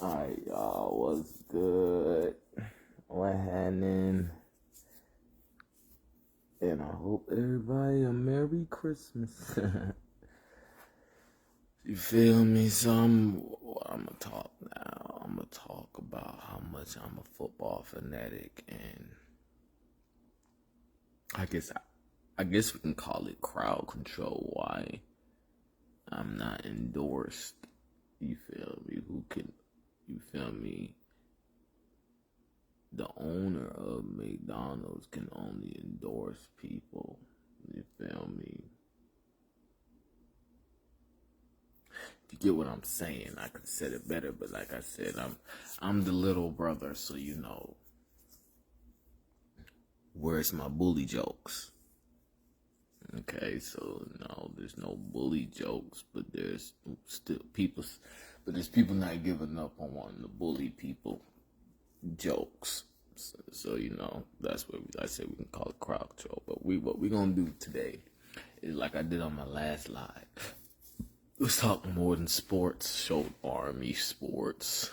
Alright, y'all, what's good? What happening? And I hope everybody a Merry Christmas. You feel me? So I'm gonna talk now. I'm gonna talk about how much I'm a football fanatic, and I guess we can call it crowd control. Why I'm not endorsed. You feel me? You feel me? The owner of McDonald's can only endorse people. You feel me? If you get what I'm saying, I could say it better, but like I said, I'm the little brother, so you know. Where's my bully jokes? Okay, so no, there's no bully jokes, but there's people not giving up on wanting to bully people jokes. So you know, that's what I said we can call it crowd control. But what we gonna do today is like I did on my last live. Let's talk more than sports, show Army sports,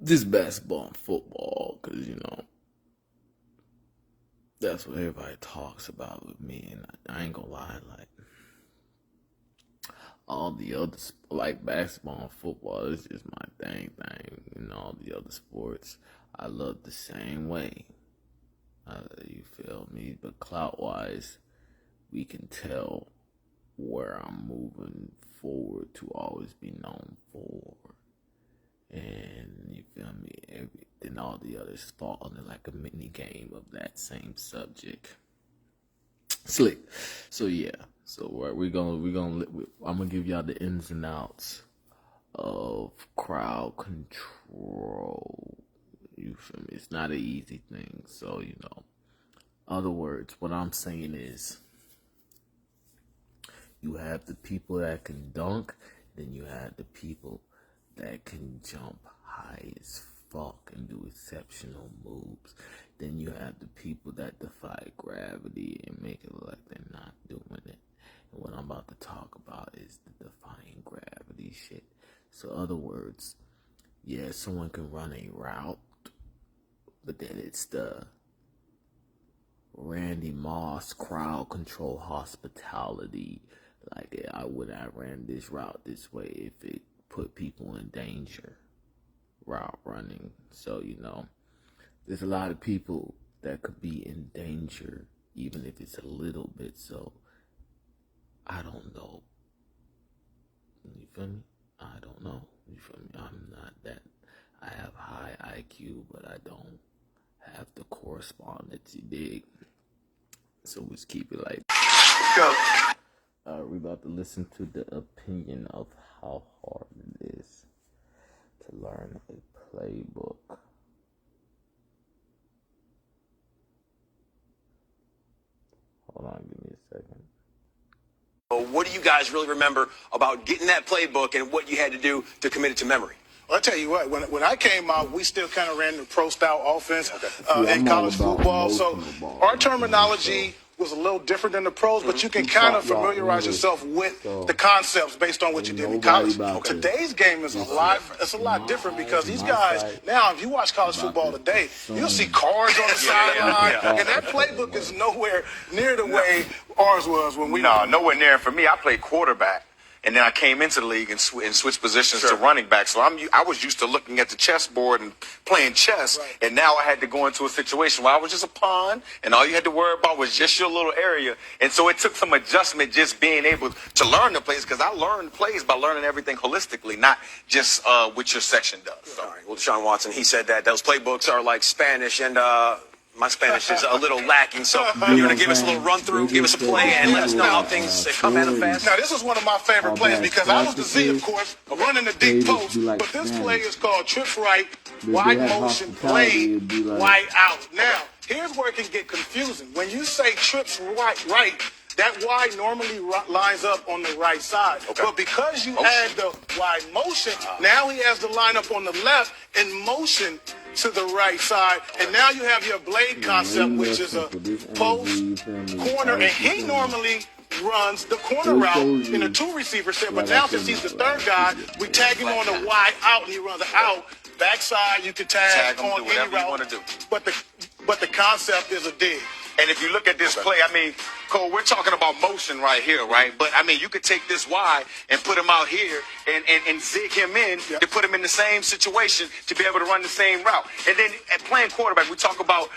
just basketball and football, cause you know that's what everybody talks about with me, and I ain't gonna lie, like all the other like basketball and football is just my thing, and all the other sports I love the same way. You feel me? But clout wise, we can tell where I'm moving forward to always be known for. And you feel me? Then all the others fall under like a mini game of that same subject. Slick. So yeah. So I'm gonna give y'all the ins and outs of crowd control. You feel me? It's not an easy thing. So you know. Other words, what I'm saying is, you have the people that can dunk, then you have the people that can jump high as fuck and do exceptional moves. Then you have the people that defy gravity and make it look like they're not doing it. And what I'm about to talk about is the defying gravity shit. So other words, yeah, someone can run a route, but then it's the Randy Moss crowd control hospitality. Like, I ran this route this way if it put people in danger. Route running. So, you know, there's a lot of people that could be in danger, even if it's a little bit. So, I don't know. You feel me? I don't know. You feel me? I'm not that. I have high IQ, but I don't have the correspondence, you dig? So, let's keep it like go. We're about to listen to the opinion of how hard it is to learn a playbook. Hold on, give me a second. What do you guys really remember about getting that playbook and what you had to do to commit it to memory? Well, I tell you what, when I came out, we still kind of ran the pro-style offense in college football. So our terminology was a little different than the pros, but you can kind of familiarize yourself with the concepts based on what you did in college. Today's game is a lot different because these guys, now, if you watch college football today, you'll see cards on the sideline, and that playbook is nowhere near the way ours was when we No, nowhere near. For me, I played quarterback. And then I came into the league and switched positions to running back. So I was used to looking at the chessboard and playing chess. Right. And now I had to go into a situation where I was just a pawn, and all you had to worry about was just your little area. And so it took some adjustment just being able to learn the plays, because I learned plays by learning everything holistically, not just what your section does. So. All right. Well, Deshaun Watson, he said that those playbooks are like Spanish, and my Spanish is a little lacking, so you're going to give us a little run-through, give us a play, and let us know how things come at them fast. Now, this is one of my favorite plays because I was the Z, of course, running the deep post, but this play is called trips right, wide motion, play, wide out. Now, here's where it can get confusing. When you say trips right, that wide normally lines up on the right side. Okay. But because you add the wide motion, now he has to line up on the left in motion to the right side, and now you have your blade concept, which is a post, corner, and he normally runs the corner route in a 2-receiver set. But now since he's the third guy, we tag him on the wide out, and he runs out. Backside, you can tag him, on do whatever any route. you want to do. But the concept is a dig. And if you look at this play, I mean, Cole, we're talking about motion right here, right? But, I mean, you could take this wide and put him out here and zig him in to put him in the same situation to be able to run the same route. And then at playing quarterback, we talk about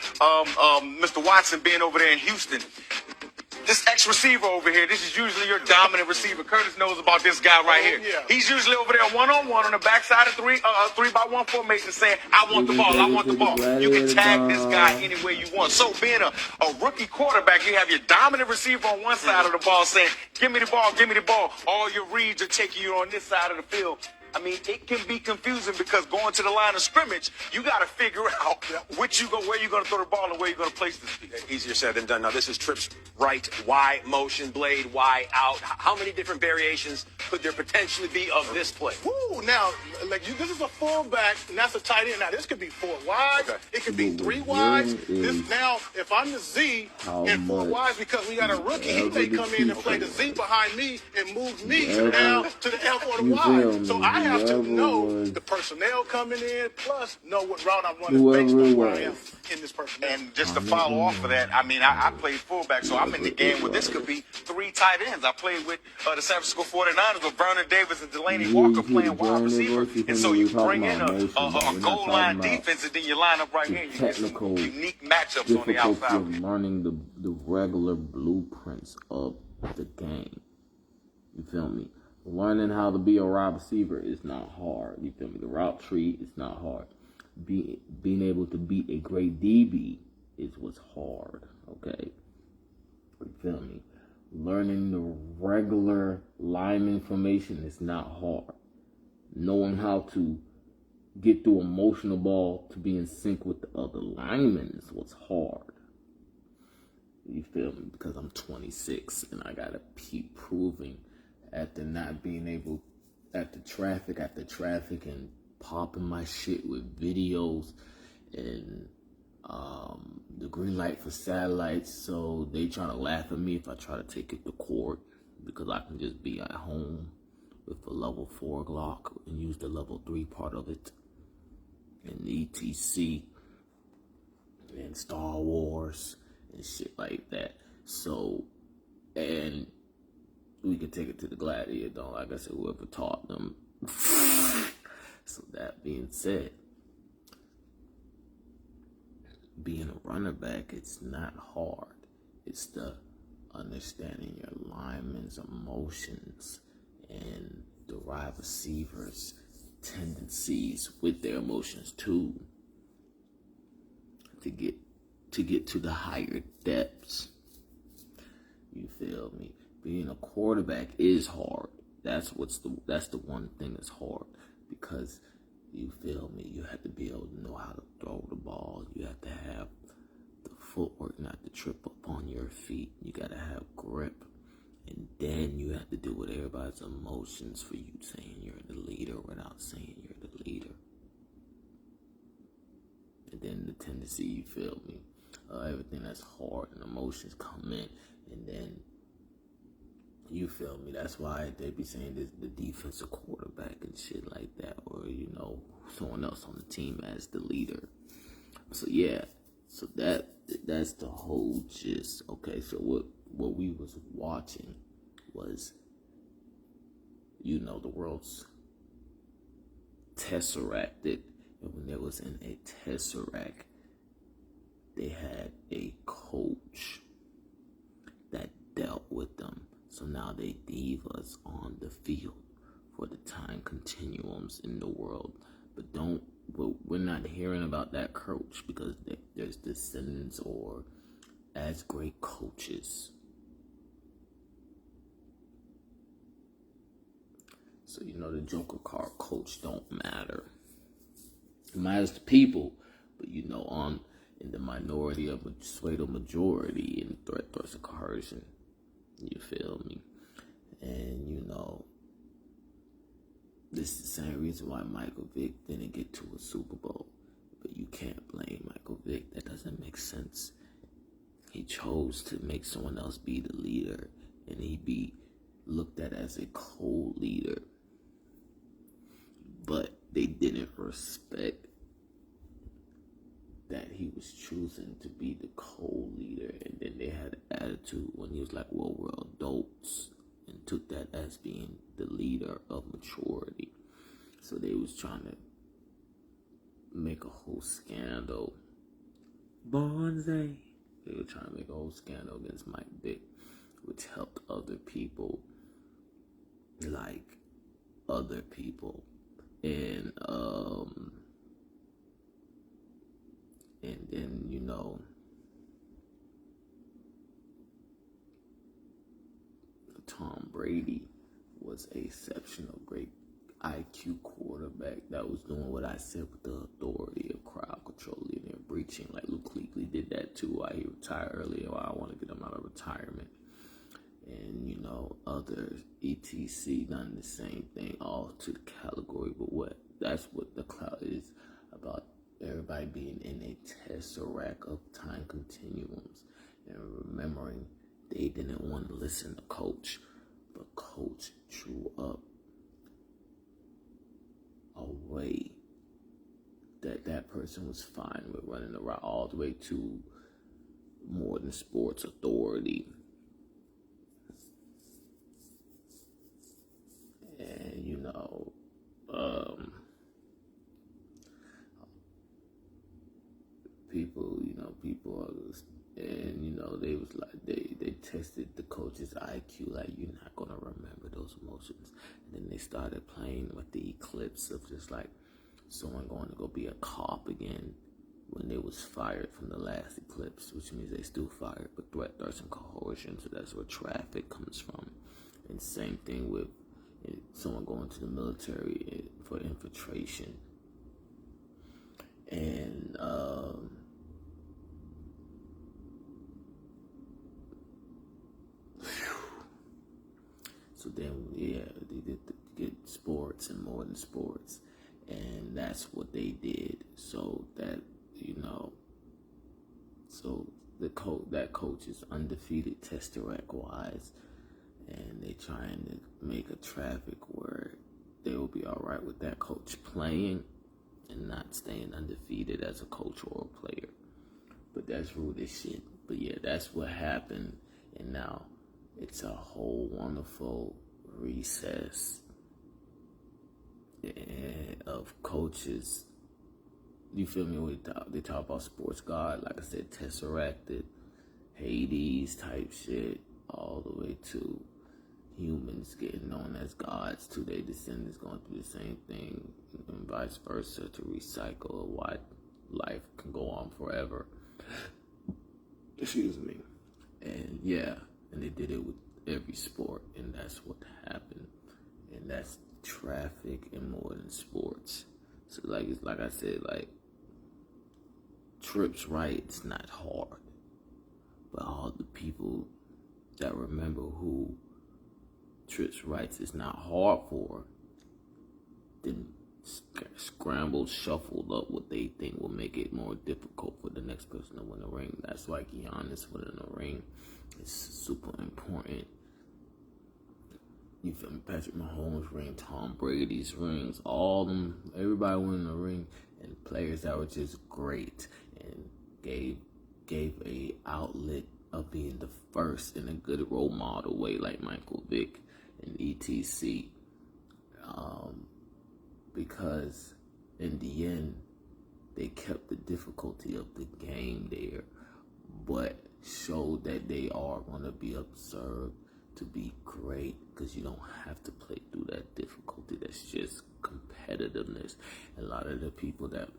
Mr. Watson being over there in Houston. This ex-receiver over here, this is usually your dominant receiver. Curtis knows about this guy right here. Yeah. He's usually over there one-on-one on the backside of 3-by-1 formation saying, I want the ball, I want the ball. You can tag this guy any way you want. So being a rookie quarterback, you have your dominant receiver on one side of the ball saying, give me the ball, give me the ball. All your reads are taking you on this side of the field. I mean, it can be confusing because going to the line of scrimmage, you got to figure out where you're going to throw the ball and where you're going to place this piece. Easier said than done. Now, this is trips right, Y motion, blade, Y out. How many different variations could there potentially be of this play? Woo! Now, like this is a fullback, and that's a tight end. Now, this could be 4 wides. Okay. It could be 3 wides. This now, if I'm the Z and 4 wides because we got a rookie, he may come in and play the Z behind me and move me down to the F or the Y. So I have to know the personnel coming in, plus know what route I'm running based on where I am in this personnel. And just to follow off of that, I mean, I played fullback, so I'm in the game where this could be 3 tight ends. I played with the San Francisco 49ers with Vernon Davis and Delaney Walker playing wide receiver. And so you bring in a goal line defense, and then you line up right here. You get some unique matchups on the outside. Of learning the regular blueprints of the game. You feel me? Learning how to be a wide receiver is not hard. You feel me? The route tree is not hard. Being able to beat a great DB is what's hard. Okay? You feel me? Learning the regular lineman formation is not hard. Knowing how to get through a motional ball to be in sync with the other linemen is what's hard. You feel me? Because I'm 26 and I gotta keep proving after not being able, after traffic and popping my shit with videos and the green light for satellites, so they trying to laugh at me if I try to take it to court because I can just be at home with a level 4 Glock and use the level 3 part of it and ETC and Star Wars and shit like that. So, and we could take it to the gladiator, though. Like I said, whoever taught them. So that being said, being a running back, it's not hard. It's the understanding your linemen's emotions and the wide receivers' tendencies with their emotions too, to get to the higher depths. You feel me? Being a quarterback is hard. That's the one thing that's hard, because you feel me, you have to be able to know how to throw the ball. You have to have the footwork not to trip up on your feet. You gotta have grip. And then you have to deal with everybody's emotions for you saying you're the leader without saying you're the leader. And then the tendency, you feel me, everything that's hard and emotions come in, and then you feel me, that's why they be saying this, the defensive quarterback and shit like that, or you know, someone else on the team as the leader. So yeah, so that's the whole gist. Okay, so what we was watching was, you know, the world's tesseracted, and when there was in a tesseract, they had a coach that dealt with them. So now they divas on the field for the time continuums in the world. But we're not hearing about that coach because there's descendants or as great coaches. So, you know, the Joker card coach don't matter. It matters to people, but, you know, in the minority of a swayed majority and threats of coercion. You feel me? And, you know, this is the same reason why Michael Vick didn't get to a Super Bowl. But you can't blame Michael Vick. That doesn't make sense. He chose to make someone else be the leader. and he'd be looked at as a co-leader. But they didn't respect that he was choosing to be the co-leader, and then they had an attitude when he was like, well, we're adults, and took that as being the leader of maturity. So they was trying to make a whole scandal. Bonze. They were trying to make a whole scandal against Mike Vick, which helped other people, like other people. And then, you know, Tom Brady was an exceptional, great IQ quarterback that was doing what I said with the authority of crowd control, and breaching, like Luke Kuechly did that too. Why he retired earlier? Why I want to get him out of retirement. And, you know, others, ETC, done the same thing, all to the category. But that's what the cloud is about, everybody being in a tesseract of time continuums and remembering they didn't want to listen to Coach, but Coach drew up a way that person was fine with running the route all the way to more than sports authority. And, you know, people, and, you know, they was like, they tested the coach's IQ, like, you're not gonna remember those emotions. And then they started playing with the eclipse of just like someone going to go be a cop again when they was fired from the last eclipse, which means they still fired, but threat, thirst, and coercion. So that's where traffic comes from. And same thing with someone going to the military for infiltration. And so then, yeah, they did get sports and more than sports, and that's what they did. So that, you know, so that coach is undefeated tesseract wise, and they trying to make a traffic where they will be all right with that coach playing and not staying undefeated as a coach or a player. But that's rude as shit. But yeah, that's what happened, and now it's a whole wonderful recess of coaches. You feel me? They talk about sports God, like I said, tesseracted, Hades type shit, all the way to humans getting known as gods to their descendants going through the same thing, and vice versa, to recycle why life can go on forever. Excuse me. And yeah, and they did it with every sport, and that's what happened. And that's traffic and more than sports. So like, it's like I said, like, Tripp's right, it's not hard. But all the people that remember who Tripp's rights is not hard for, then scrambled, shuffled up what they think will make it more difficult for the next person to win a ring. That's why Giannis winning a ring is super important. You feel me? Patrick Mahomes' ring, Tom Brady's rings, all them, everybody winning a ring, and players that were just great and gave a outlet of being the first in a good role model way, like Michael Vick and ETC. Because in the end, they kept the difficulty of the game there, but showed that they are going to be observed to be great, because you don't have to play through that difficulty. That's just competitiveness. And a lot of the people that,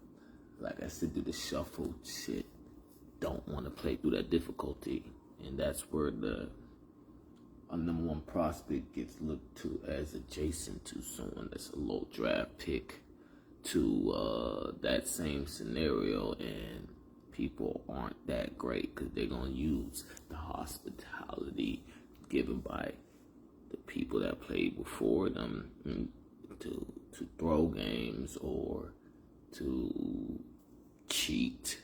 like I said, do the shuffle shit don't want to play through that difficulty, and that's where a number one prospect gets looked to as adjacent to someone that's a low draft pick to that same scenario, and people aren't that great because they're going to use the hospitality given by the people that played before them to throw games or to cheat,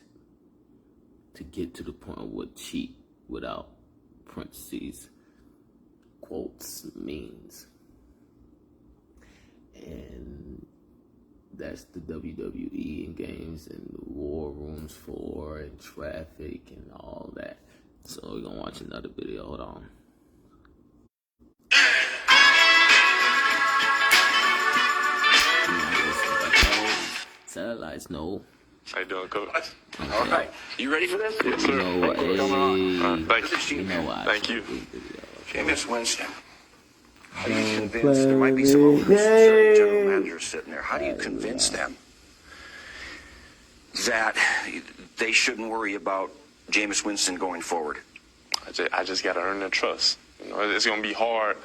to get to the point of what cheat without parentheses quotes means. And that's the WWE and games and the war rooms for and traffic and all that. So we're gonna watch another video. Hold on. Satellites, no. How you doing, Coach? Okay. All right. You ready for this? Yes, sir. You know what? Thank you. You know why? Thank you. Jameis Winston. How do you convince, there might be some owners, certain general managers sitting there. How do you convince them that they shouldn't worry about Jameis Winston going forward? I just got to earn their trust. You know, it's going to be hard,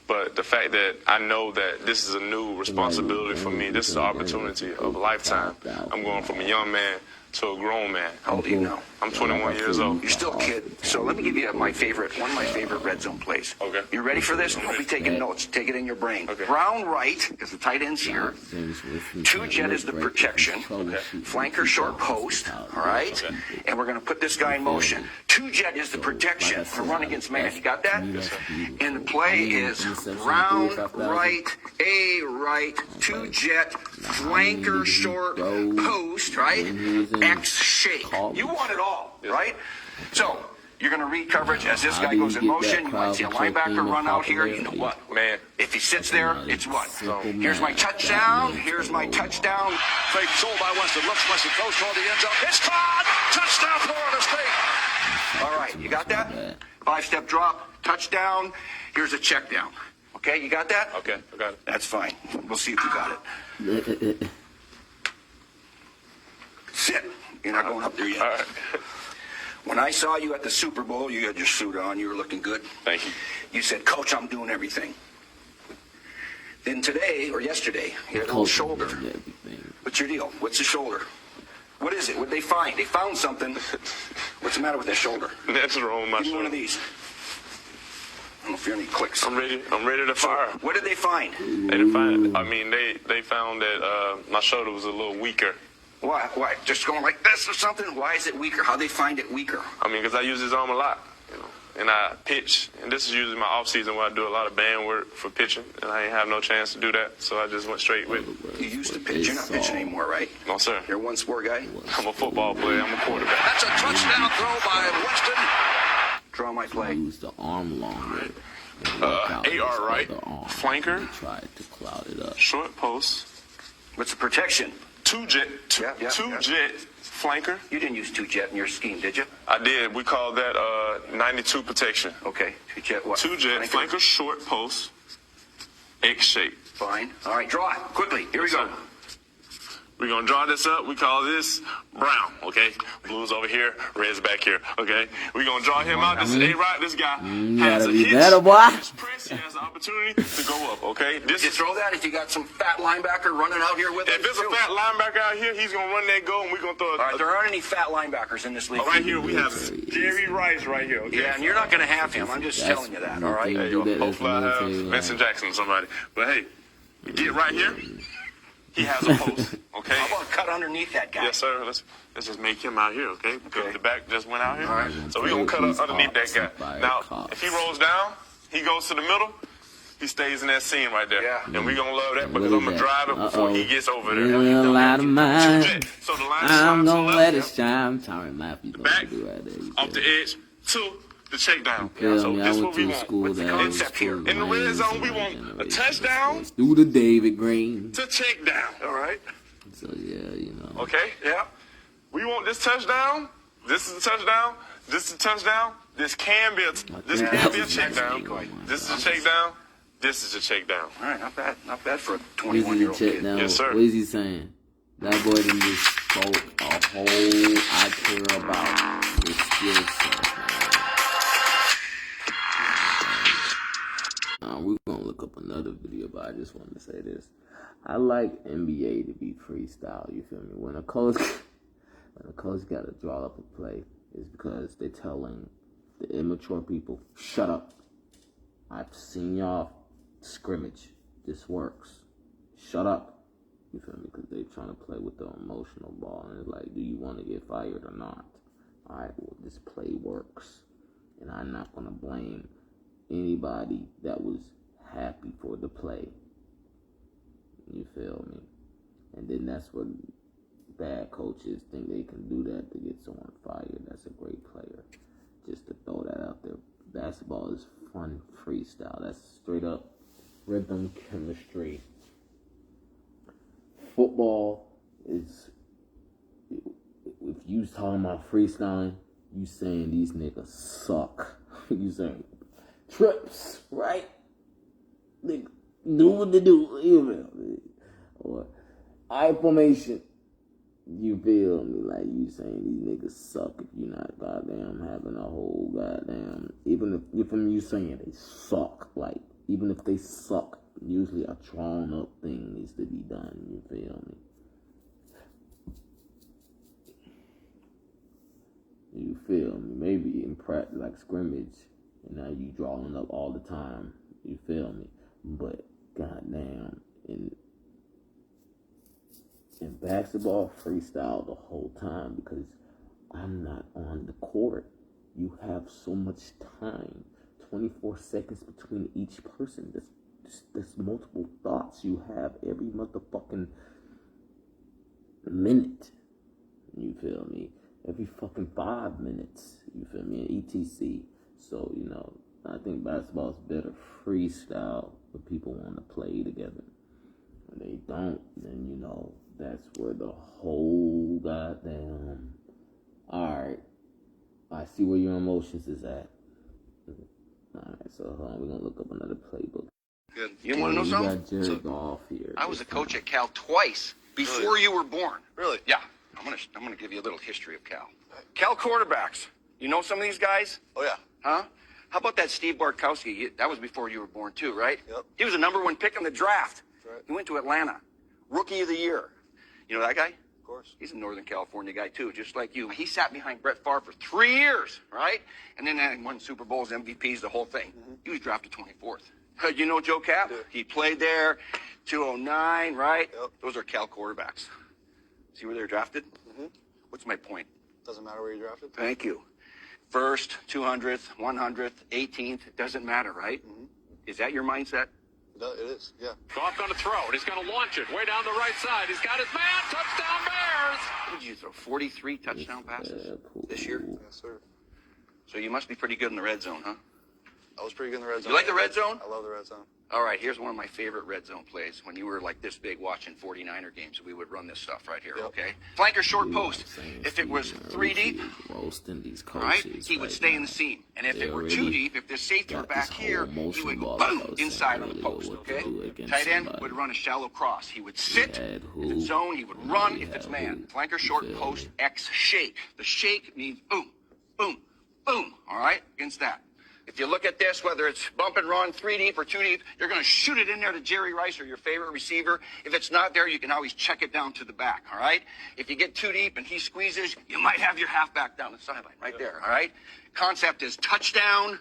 but the fact that I know that this is a new responsibility for me, this is an opportunity of a lifetime. I'm going from a young man to a grown man. How old are you now? I'm 21 years old. You're still a kid. So let me give you one of my favorite red zone plays. Okay. You ready for this? Don't be taking notes. Take it in your brain. Okay. Brown right, because the tight end's here. Two jet is the protection. Okay. Flanker short post. All right. Okay. And we're going to put this guy in motion. Two jet is the protection for run against man. You got that? Yes, sir. And the play is round right, A right, two jet, flanker short post, right? X shape. You want it all, right? So you're going to read coverage as this guy goes in motion. You might see a linebacker run out here. You know what? Man, If he sits there, it's what? Here's my touchdown. Here's my touchdown. Fake sold by Winston. Looks Winston goes toward the end zone. It's caught. Touchdown, Florida State. All right, you got that? 5-step drop, touchdown. Here's a check down. Okay, you got that? okay, I got it. That's fine. We'll see if you got it. Sit. You're not going up there yet. All right. When I saw you at the Super Bowl, you had your suit on. You were looking good. Thank you. You said, Coach, I'm doing everything. Then today, or yesterday, you had a little shoulder. What's your deal? What's the shoulder? What is it? What did they find? They found something. What's the matter with that shoulder? That's wrong with my Give me one shoulder. of these. I don't know if you're any clicks. I'm ready to fire. What did they find? They didn't find. I mean, they found that my shoulder was a little weaker. Why? Why? Just going like this or something? Why is it weaker? How'd they find it weaker? I mean, because I use his arm a lot, you know, and I pitch. And this is usually my off season where I do a lot of band work for pitching, and I ain't have no chance to do that, so I just went straight with it. You used to pitch. You're not pitching anymore, right? No, sir. You're a one-sport guy? I'm a football player. I'm a quarterback. That's a touchdown throw by Winston. Draw my play. Use the arm longer. AR right, flanker, Tried to cloud it up. short post, What's the protection? two jet, Yeah. jet flanker. You didn't use two jet in your scheme, did you? I did. We call that 92 protection. Okay. Two jet what? Two jet flanker, short post, X shape. Fine. All right, draw it. Quickly. Here we go. So, we're going to draw this up. We call this brown, okay? Blue's over here, red's back here, okay? We're going to draw him out. This is A-Rod. This guy has a hitch. Press. He has the opportunity to go up, okay? This You is, throw that if you got some fat linebacker running out here with if us? there's a fat linebacker out here, he's going to run that goal, and we're going to throw All right, there aren't any fat linebackers in this league. right here, we have Jerry Rice right here, okay? Yeah, and you're not going to have him. I'm just telling you that, all right? Hey, hopefully I have Vincent Jackson or somebody. But hey, you get right here, he has a post, okay? How about cut underneath that guy? Yes, sir. Let's just make him out here, okay? Because Okay. the back just went out here. All right. So we're going to cut up underneath that guy. Now, if he rolls down, he goes to the middle, he stays in that seam right there. Yeah. And we're going to love that because I'm going to drive it before he gets over there. Little light of mine. So the line I'm slides to gonna the let left, it shine. Tyron Matthews back, do right there. You off the edge, to the check down. feel So me? I this is went what we to want. school What's the that concept here? In the red zone, we want a touchdown Do the David Green. to check down. All right? So yeah, you know. Okay? Yeah. We want this touchdown. This is a touchdown. This is a touchdown. This can be a check down. This is a check down. This is a check down. All right, not bad. Not bad for a What is he 21-year-old check kid. down? Yes, sir. What is he saying? That boy done just spoke a whole I care about the skill set, man. We're gonna look up another video, but I just wanted to say this. I like NBA to be freestyle, you feel me? When a coach gotta draw up a play, it's because they're telling the immature people, shut up. I've seen y'all scrimmage. This works. Shut up. You feel me? Because they're trying to play with the emotional ball. And it's like, do you want to get fired or not? All right, well, this play works. And I'm not going to blame anybody that was happy for the play. You feel me? And then that's what bad coaches think they can do that to get someone fired. That's a great player. Just to throw that out there. Basketball is fun freestyle. That's straight up rhythm chemistry. Football is, if you talking about freestyling, you saying these niggas suck. You saying trips, right? Nigga, do what they do, you feel me? Or I formation, you feel me? Like you saying these niggas suck if you're not goddamn having a whole goddamn, even if from you saying they suck, like even if they suck, usually a drawn up thing needs to be done, you feel me? You feel me? Maybe in practice, like scrimmage, and now you drawing up all the time, you feel me? But goddamn, in basketball, freestyle the whole time because I'm not on the court. You have so much time, 24 seconds between each person. There's multiple thoughts you have every motherfucking minute. You feel me? Every fucking 5 minutes. You feel me? ETC. So, you know, I think basketball is better freestyle when people want to play together. When they don't, then, you know, that's where the whole goddamn... Alright. I see where your emotions is at. Alright, so hold on. We're going to look up another playbook. Good. You want to know something? Got Jerry Goff here. I was a coach at Cal twice before you were born. Really? Yeah. I'm gonna give you a little history of Cal. Cal quarterbacks. You know some of these guys? Oh, yeah. Huh? How about that Steve Bartkowski? That was before you were born too, right? Yep. He was the #1 pick in the draft. That's right. He went to Atlanta. Rookie of the year. You know that guy? Of course. He's a Northern California guy too, just like you. He sat behind Brett Favre for 3 years, right? And then won Super Bowls, MVPs, the whole thing. Mm-hmm. He was drafted 24th. You know Joe Cap? Yeah. He played there, 209, right? Yep. Those are Cal quarterbacks. See where they're drafted? Mm-hmm. What's my point? Doesn't matter where you're drafted. Thank you. First, 200th, 100th, 18th, it doesn't matter, right? Mm-hmm. Is that your mindset? It is, yeah. Goff going to throw, and he's going to launch it way down the right side. He's got his man. Touchdown, Bears! What did you throw? 43 touchdown passes this year? Yes, sir. So you must be pretty good in the red zone, huh? I was pretty good in the red zone. You like the red zone? I love the red zone. All right, here's one of my favorite red zone plays. When you were like this big watching 49er games, we would run this stuff right here, Yep. okay? Flanker short post. If it was 3 deep, roasting these all right, coaches he would right stay now. in the seam. And if They it were already 2 deep, if the safety were got back this here, whole he motion would go ball boom that was inside saying on the really post, what to okay? do against Tight end somebody. would run a shallow cross. He would sit. had If who? it's zone, he would Now run we if it's have man. who? Flanker You short feel post me? X shake. The shake means boom, boom, boom, all right, against that. If you look at this, whether it's bump and run, 3 deep or 2 deep, you're going to shoot it in there to Jerry Rice or your favorite receiver. If it's not there, you can always check it down to the back, all right? If you get 2 deep and he squeezes, you might have your halfback down the sideline right there, all right? Concept is touchdown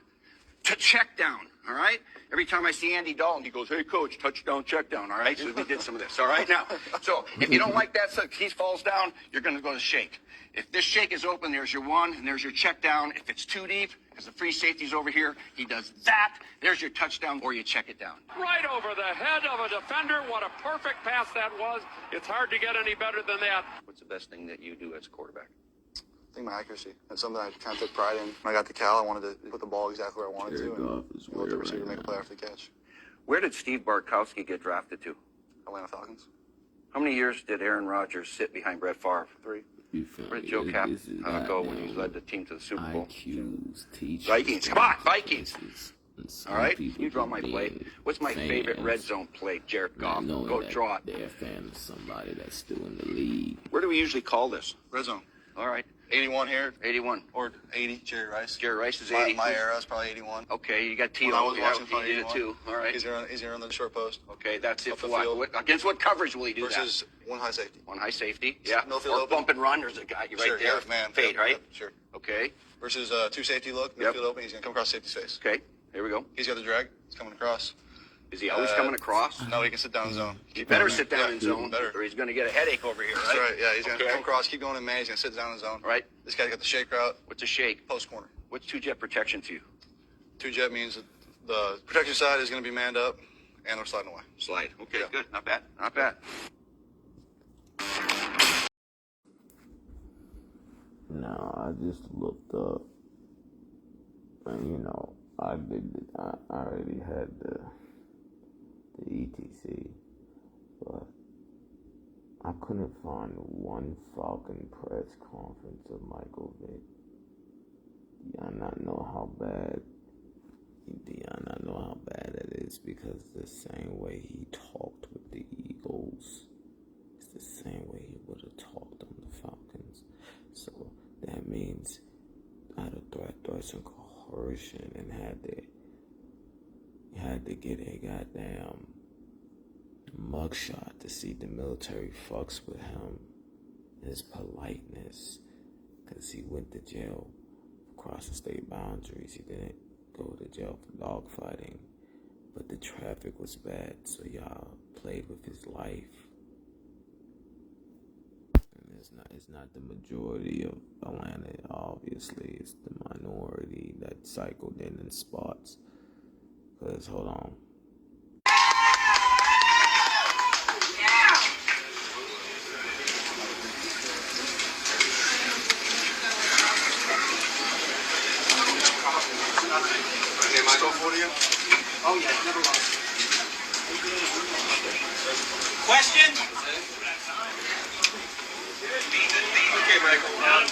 to check down, all right? Every time I see Andy Dalton, he goes, hey, coach, touchdown, check down, all right? So we did some of this, all right? Now, so if you don't like that, so he falls down, you're going to go to shake. If this shake is open, there's your 1, and there's your check down. If it's 2 deep, because the free safety's over here, he does that. There's your touchdown, or you check it down. Right over the head of a defender. What a perfect pass that was. It's hard to get any better than that. What's the best thing that you do as a quarterback? I think my accuracy. That's something I kind of took pride in. When I got to Cal, I wanted to put the ball exactly where I wanted Jared to, Goff is and let the weird receiver right make a now. play after the catch. Where did Steve Bartkowski get drafted to? Atlanta Falcons. How many years did Aaron Rodgers sit behind Brett Favre? 3. You feel Where did me? Joe Cap This is go when he goddamn led the team to the Super Bowl? IQs, teachers, Vikings. Come on, Vikings. and some All right, people you draw my just play. being What's my favorite fans, red zone play? Jared not Goff. knowing Go that draw it. they're a fan of somebody that's still in the league. Where do we usually call this? Red zone. All right, 81 here, 81. or 80, Jerry Rice. Jerry Rice is My 80. era is probably 81. Okay, you got When I T.O. was Yeah, watching, he probably did it 81. too. All right. He's gonna run the short post. Okay, that's it Up for the what? field. Against what coverage will he do Versus 1 high safety. that? 1 high safety. Yeah. No field or open. bump and run. There's a guy right Sure, there. yeah, man. Fade, Yep, right? yep, sure. Okay. Versus 2 safety look, Yep. midfield open. He's gonna come across safety's face. Okay. Here we go. He's got the drag. He's coming across. Is he always coming across? No, he can sit down in zone. He better sit down Yeah, in zone, better. or he's going to get a headache over here, right? That's right. Yeah, he's gonna Okay. come across, keep going in man. He's gonna sit down in zone. Right. This guy's got the shake route, What's a shake? post corner. What's 2-jet protection to you? 2 jet means The protection side is going to be manned up, and we're sliding away. Slide. Okay, Yeah. good. Not bad. Not bad. No, I just looked up, and I already had the ETC, but I couldn't find one Falcon press conference of Michael Vick. Do y'all not know how bad that is? Because the same way he talked with the Eagles, it's the same way he would have talked on the Falcons. So that means out of threats and coercion, and had to get a goddamn mugshot to see the military fucks with him, his politeness, because he went to jail across the state boundaries. He didn't go to jail for dogfighting, but the traffic was bad, so y'all played with his life. And it's not the majority of Atlanta, obviously. It's the minority that cycled in spots. Because, hold on. Oh, yeah, never lost. Question? Okay, Michael. I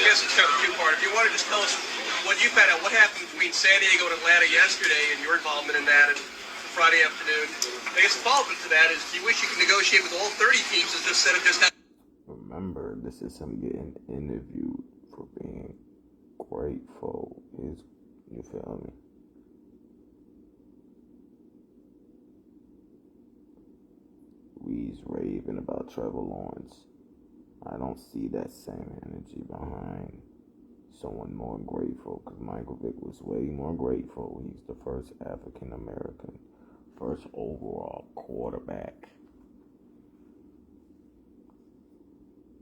guess it's kind of two-part. If you want to just tell us what you found out, what happened between San Diego and Atlanta yesterday and your involvement in that, and Friday afternoon. I guess the follow-up to that is, do you wish you could negotiate with all 30 teams instead of just... Remember, this is him getting interviewed for being grateful. You feel me? We's raving about Trevor Lawrence. I don't see that same energy behind someone more grateful, because Michael Vick was way more grateful. He's the first African American, first overall quarterback.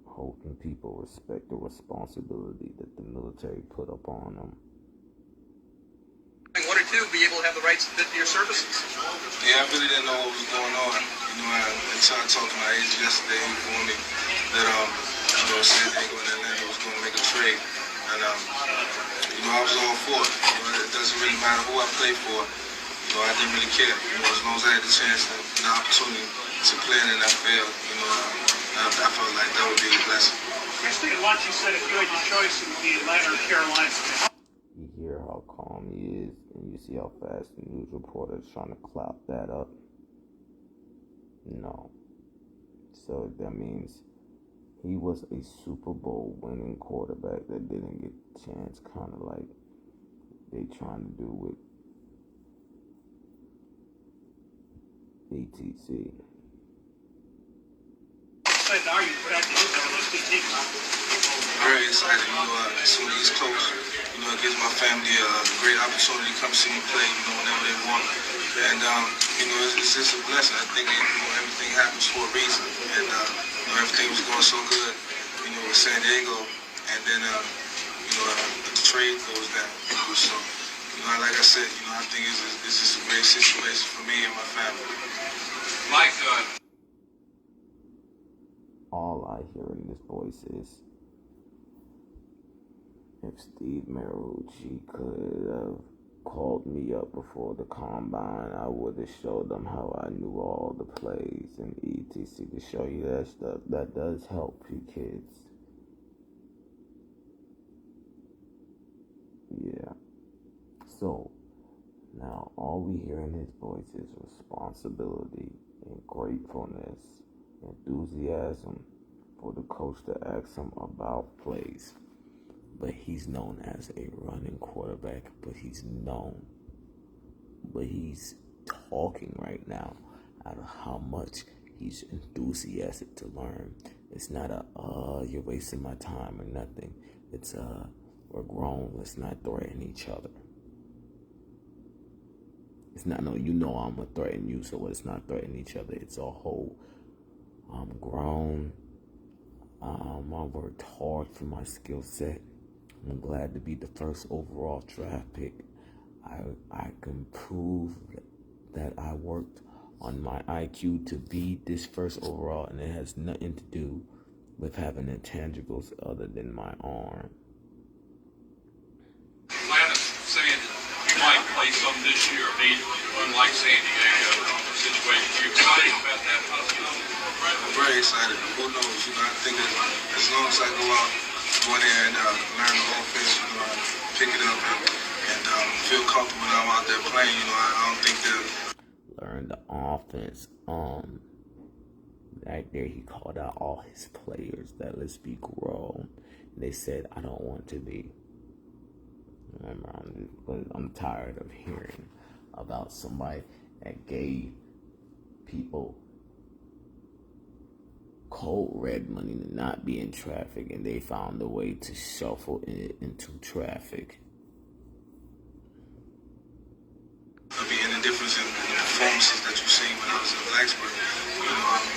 Hoping people respect the responsibility that the military put up on them. One or two be able to have the rights to your services. Yeah, I really didn't know what was going on. Until I talked to my agent yesterday, he told me that San Diego and Atlanta was going to make a trade, and I was all for it. It doesn't really matter who I play for. I didn't really care. As long as I had the chance and the opportunity to play in the NFL, I felt like that would be a blessing. Yesterday at lunch, you said if you had your choice, it would be Atlanta or Carolina. You hear how calm he is, and you see how fast the news reporter is trying to clap that up. No. So that means he was a Super Bowl winning quarterback that didn't get a chance, kind of like they trying to do with ETC. Very excited. Some of these close. It gives my family a great opportunity to come see me play, whenever they want. And, it's just a blessing. I think everything happens for a reason. And, everything was going so good, with San Diego. And then, the trade goes down. So, like I said, I think it's just a great situation for me and my family. Mike, all I hear in this voice is, if Steve Marucci could have called me up before the combine, I would have showed them how I knew all the plays and ETC to show you that stuff. That does help you kids. Yeah. So, now all we hear in his voice is responsibility and gratefulness, enthusiasm for the coach to ask him about plays. But he's known as a running quarterback, but he's talking right now out of how much he's enthusiastic to learn. It's not you're wasting my time or nothing. It's we're grown, let's not threaten each other. It's not, no, I'm gonna threaten you, so let's not threaten each other. It's a whole, I'm grown, I worked hard for my skill set. I'm glad to be the first overall draft pick. I can prove that I worked on my IQ to be this first overall, and it has nothing to do with having intangibles other than my arm. Atlanta saying you might play some this year immediately, unlike San Diego situation. You excited about that possibility? I'm very excited. Who knows? I think that as long as I go out, go in there and learn the offense, pick it up and feel comfortable when I'm out there playing, I don't think that. Learn the offense. Right there, he called out all his players that let's be grown. They said, I don't want to be. Remember, I'm tired of hearing about somebody that gave people cold red money to not be in traffic, and they found a way to shuffle it into traffic. Being the difference in the performances that you've seen when I was in Blacksburg,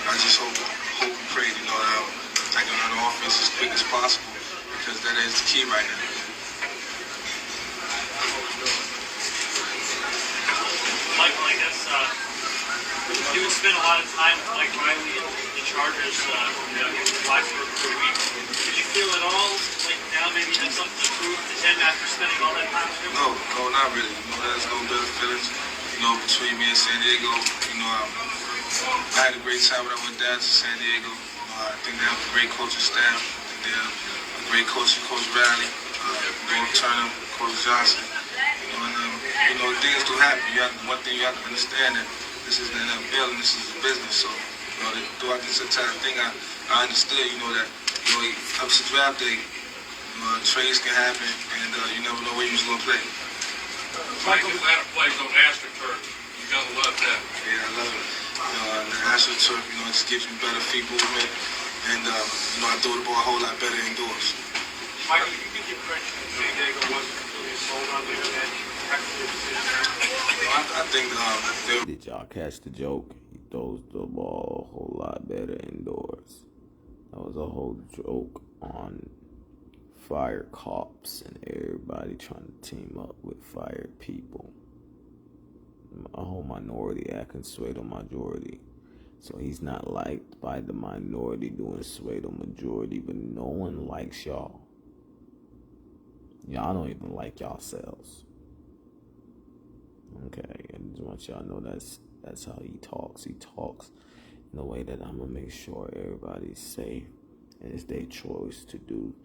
I just hope and pray, that I can run the offense as quick as possible, because that is the key right now. Michael, I guess you would spend a lot of time with Mike Riley and the Chargers, Blacksburg for a week. Did you feel at all like now maybe you have something to prove to him after spending all that time with him? No, not really. There's no better feelings, between me and San Diego. I had a great time when I went down to San Diego. I think they have a great coaching staff. I think they have a great coach, Coach Riley, Coach Turner, Coach Johnson. Things do happen. One thing you have to understand that this is an NFL and this is a business. So, throughout this entire thing, I understood, that, up to draft day, trades can happen, and you never know where you're going to play. Michael, Atlanta plays on AstroTurf. You gotta love that. Yeah, I love it. The AstroTurf, it just gives me better feet movement, and I throw the ball a whole lot better indoors. Michael, you can give credit to San Diego wasn't really sold on the internet. I think did y'all catch the joke? He throws the ball a whole lot better indoors. That was a whole joke on fire cops and everybody trying to team up with fired people. A whole minority acting pseudo majority. So he's not liked by the minority doing pseudo majority, but no one likes y'all. Y'all don't even like yourselves. Okay, and just want y'all know that's how he talks. He talks in a way that I'm gonna make sure everybody's safe, and it's their choice to do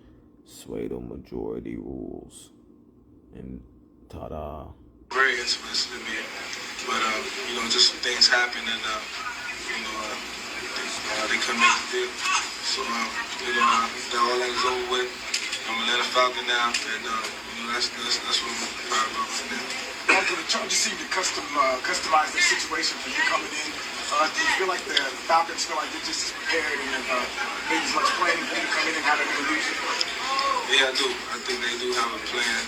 pseudo majority rules. And ta-da. Very interested in me, but just some things happen, and they couldn't make the deal. So that all that is over with. I'm an Atlanta Falcon now, and that's what I'm proud about right now. Michael, the Chargers seem to customize their situation for you coming in. Do you feel like the Falcons feel like they're just as prepared and made as much planning for you to come in and how they're going to use it? Yeah, I do. I think they do have a plan.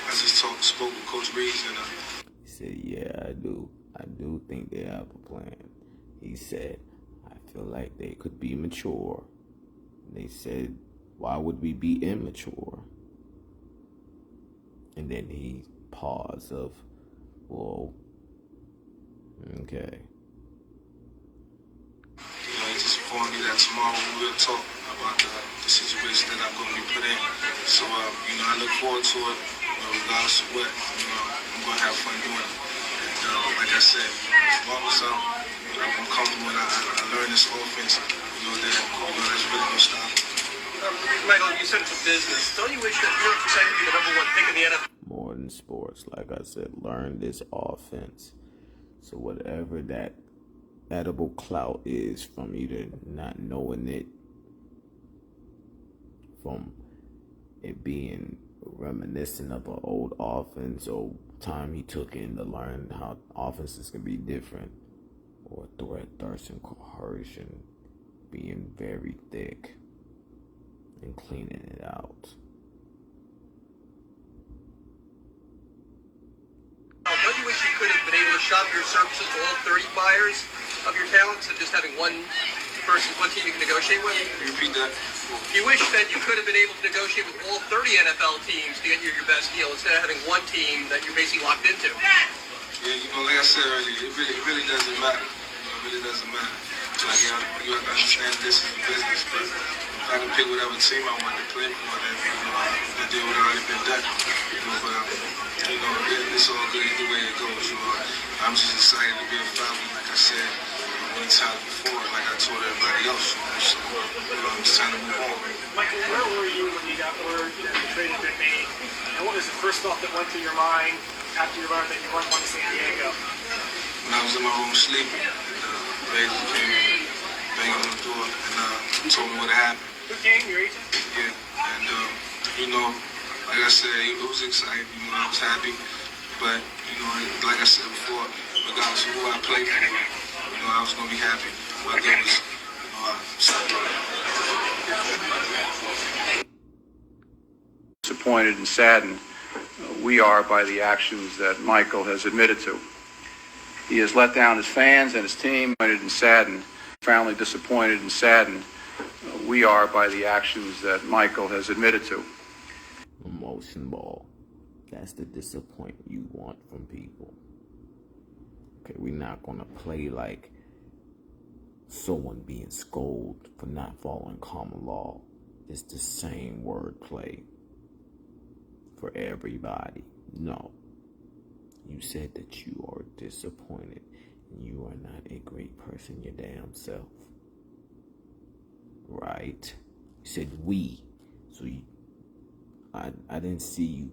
I just spoke with Coach Reeves, and he said, "Yeah, I do. I do think they have a plan." He said, "I feel like they could be mature." They said, "Why would we be immature?" And then he paused of, "Whoa, okay." He just informed me that tomorrow we'll talk about the situation that I'm going to be put in. So, I look forward to it. Regardless of what, I'm going to have fun doing it. And like I said, as long as I'm comfortable and I learn this offense, that's really going to stop. Michael, you said it's a business. Don't you wish that you're excited to be the number one pick in the NFL? More than sports, like I said, learn this offense. So whatever that edible clout is from either not knowing it, from it being reminiscent of an old offense, or time he took in to learn how offenses can be different, or threat, thirst, and coercion being very thick and cleaning it out. Don't you wish you could have been able to shop your services to all 30 buyers of your talents and just having one first one team you can negotiate with? Repeat that. You wish that you could have been able to negotiate with all 30 NFL teams to get you your best deal instead of having one team that you're basically locked into. Yeah, like I said earlier, it really doesn't matter. It really doesn't matter. Like, you have to understand this is a business, but if I can pick whatever team I want to play for, then, the deal would already been done. But, it's all good either way it goes. I'm just excited to be a family, like I said. Many times before, like I told everybody else, so it's time to move on. Michael, where were you when you got word that the trade had been made? And what was the first thought that went through your mind after you learned that you weren't going to San Diego? When I was in my room sleeping, the agent came in, banged on the door, and told me what happened. Who came? Your agent? Yeah, and like I said, it was exciting. I was happy, but like I said before, regardless of who I played for, I was gonna be happy. Whether it was, disappointed and saddened we are by the actions that Michael has admitted to. He has let down his fans and his team. Profoundly disappointed and saddened we are by the actions that Michael has admitted to. Emotion ball. That's the disappointment you want from people. Okay, we're not gonna play like someone being scolded for not following common law. It's the same wordplay for everybody. No. You said that you are disappointed and you are not a great person your damn self. Right? You said we. So I didn't see you.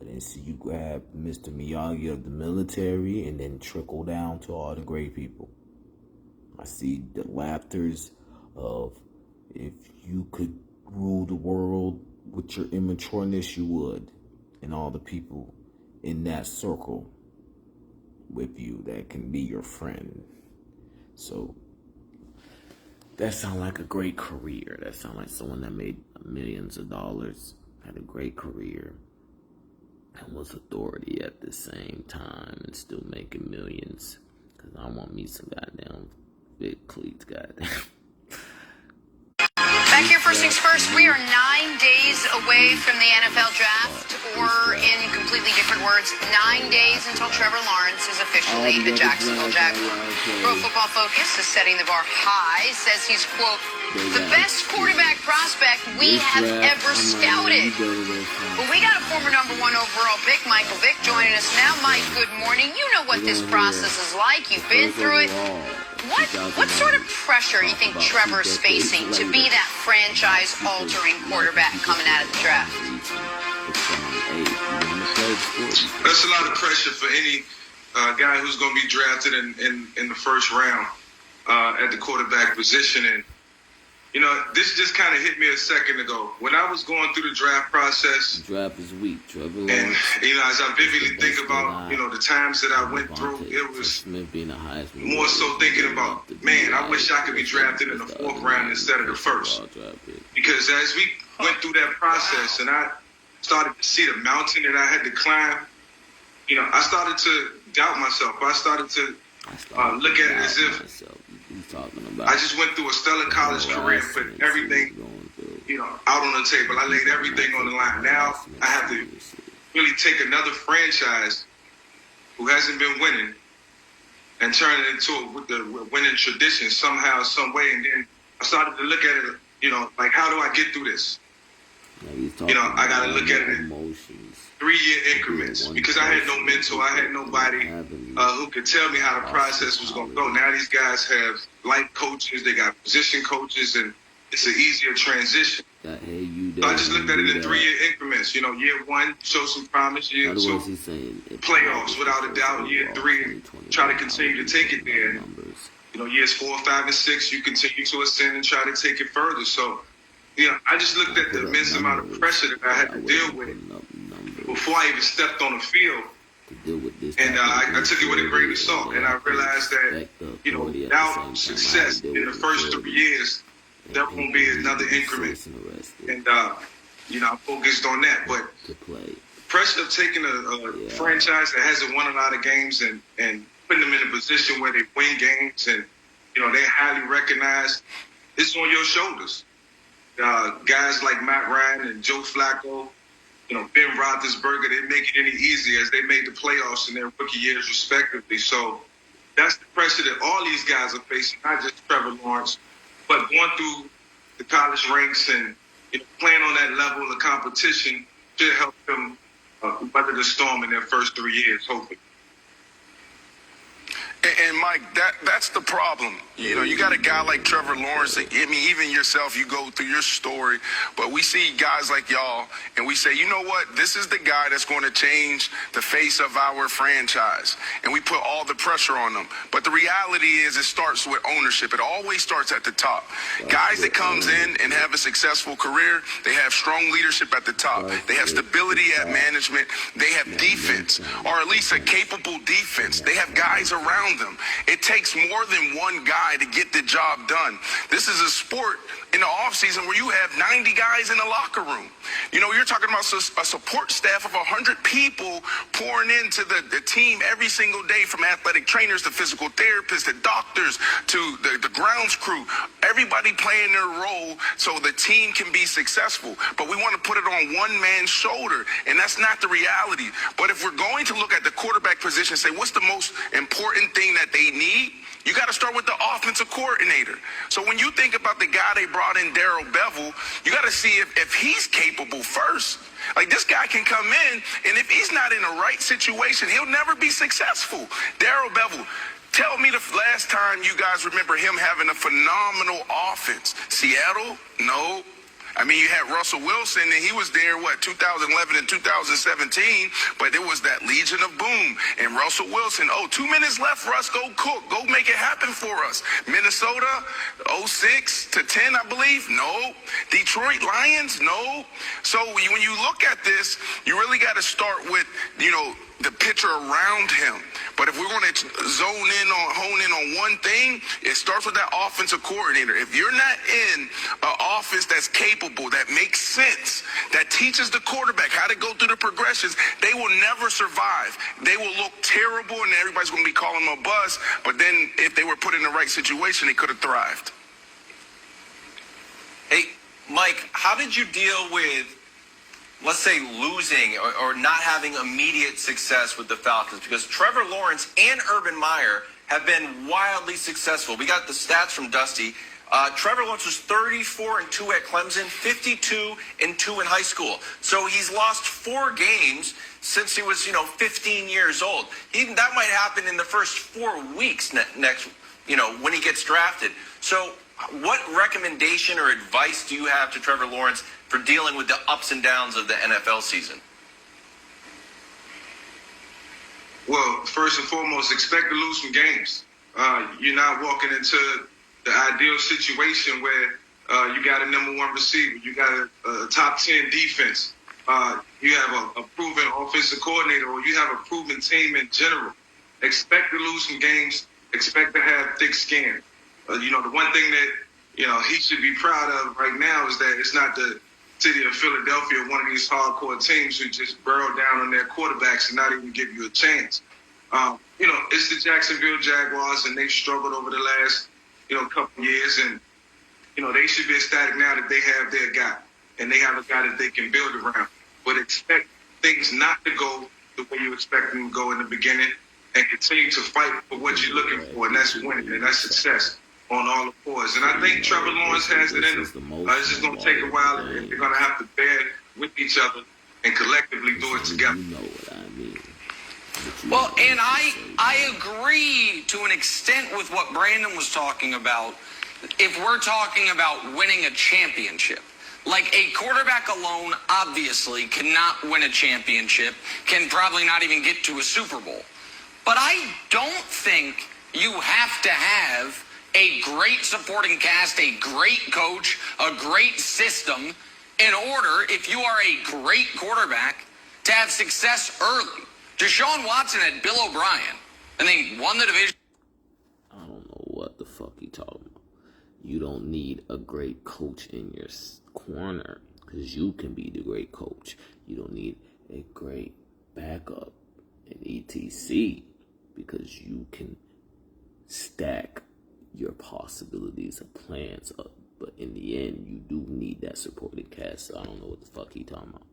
I didn't see you grab Mr. Miyagi of the military and then trickle down to all the great people. I see the laughters of if you could rule the world with your immatureness, you would. And all the people in that circle with you that can be your friend. So that sounds like a great career. That sounds like someone that made millions of dollars, had a great career, and was authority at the same time and still making millions. Because I want me some goddamn big cleats, goddamn. Back here, first things first, we are 9 days away from the NFL draft, or in completely different words, 9 days until Trevor Lawrence is officially a Jacksonville Jaguar. Pro Football Focus is setting the bar high, says he's, quote, the best quarterback prospect we have ever scouted. Well, we got a former #1 overall pick, Michael Vick, joining us now. Mike, good morning. You know what this process is like. You've been through it. What sort of pressure you think Trevor is facing to be that franchise-altering quarterback coming out of the draft? That's a lot of pressure for any guy who's going to be drafted in the first round at the quarterback position. And this just kind of hit me a second ago. When I was going through the draft process, the draft is weak, Trevor Lawrence, and as I vividly think about the times that I went through, it was more so thinking about, man, I wish I could be drafted in the 4th round instead of the 1st. Because as we went through that process and I started to see the mountain that I had to climb, I started to doubt myself. I started to look at it as if I just went through a stellar college career, put everything, out on the table. I laid everything on the line. Now I have to really take another franchise who hasn't been winning and turn it into a winning tradition somehow, some way. And then I started to look at it, like, how do I get through this? I got to look at it in 3-year increments because I had no mentor. I had nobody who could tell me how the process was going to go. Now these guys have life coaches. They got position coaches, and it's an easier transition. So I just looked at it in 3-year increments. Year 1, show some promise. Year 2, playoffs without a doubt. Year 3, try to continue to take it there. And, years 4, 5, and 6, you continue to ascend and try to take it further. So, I just looked at the immense amount of pressure that I had to deal with before I even stepped on the field. And I took it with a grain of salt. And I realized that, without success in the first 3 years, there won't be another increment. And, I focused on that. But pressure of taking a franchise that hasn't won a lot of games and putting them in a position where they win games and they're highly recognized. It's on your shoulders. Guys like Matt Ryan and Joe Flacco, Ben Roethlisberger, didn't make it any easier as they made the playoffs in their rookie years respectively. So that's the pressure that all these guys are facing, not just Trevor Lawrence, but going through the college ranks and playing on that level of competition should help them weather the storm in their first 3 years, hopefully. And Mike, that's the problem. You got a guy like Trevor Lawrence. I mean, even yourself, you go through your story, but we see guys like y'all, and we say, you know what? This is the guy that's going to change the face of our franchise. And we put all the pressure on them. But the reality is it starts with ownership. It always starts at the top. Guys that comes in and have a successful career, they have strong leadership at the top. They have stability at management. They have defense, or at least a capable defense. They have guys around them. It takes more than one guy to get the job done. This is a sport in the offseason where you have 90 guys in the locker room. You're talking about a support staff of 100 people pouring into the team every single day, from athletic trainers to physical therapists to doctors to the grounds crew. Everybody playing their role so the team can be successful. But we want to put it on one man's shoulder, and that's not the reality. But if we're going to look at the quarterback position and say, what's the most important thing that they need? You got to start with the offensive coordinator. So when you think about the guy they brought in, Darrell Bevel, you got to see if he's capable first. Like, this guy can come in, and if he's not in the right situation, he'll never be successful. Darrell Bevel, tell me the last time you guys remember him having a phenomenal offense. Seattle? No. I mean, you had Russell Wilson, and he was there, 2011 and 2017, but it was that Legion of Boom. And Russell Wilson, 2 minutes left, Russ, go cook. Go make it happen for us. Minnesota, 06 to 10, I believe? No. Detroit Lions? No. So when you look at this, you really got to start with, the picture around him. But if we're going to hone in on one thing, it starts with that offensive coordinator. If you're not in an offense that's capable, that makes sense, that teaches the quarterback how to go through the progressions, they will never survive. They will look terrible, and everybody's going to be calling them a bust. But then if they were put in the right situation, they could have thrived. Hey, Mike, how did you deal with, let's say, losing or not having immediate success with the Falcons? Because Trevor Lawrence and Urban Meyer have been wildly successful. We got the stats from Dusty. Trevor Lawrence was 34-2 at Clemson, 52-2 in high school. So he's lost 4 games since he was, 15 years old. That might happen in the first 4 weeks next, when he gets drafted. So what recommendation or advice do you have to Trevor Lawrence for dealing with the ups and downs of the NFL season? Well, first and foremost, expect to lose some games. You're not walking into the ideal situation where you got a number 1 receiver, you got a top 10 defense, you have a proven offensive coordinator, or you have a proven team in general. Expect to lose some games. Expect to have thick skin. The one thing that he should be proud of right now is that it's not the city of Philadelphia, one of these hardcore teams who just burrow down on their quarterbacks and not even give you a chance. It's the Jacksonville Jaguars, and they've struggled over the last, couple years, and, they should be ecstatic now that they have their guy, and they have a guy that they can build around. But expect things not to go the way you expect them to go in the beginning, and continue to fight for what you're looking for, and that's winning, and that's success on all the fours. And I think Trevor Lawrence has it in him. It's just going to take a while, and they're going to have to bear with each other and collectively do it together. You know what I mean. Well, and I agree to an extent with what Brandon was talking about. If we're talking about winning a championship, like a quarterback alone obviously cannot win a championship, can probably not even get to a Super Bowl. But I don't think you have to have a great supporting cast, a great coach, a great system in order, if you are a great quarterback, to have success early. Deshaun Watson had Bill O'Brien, and they won the division. I don't know what the fuck you talking about. You don't need a great coach in your corner, because you can be the great coach. You don't need a great backup in ETC, because you can stack your possibilities of plans up. But in the end, you do need that supporting cast. So I don't know what the fuck he talking about.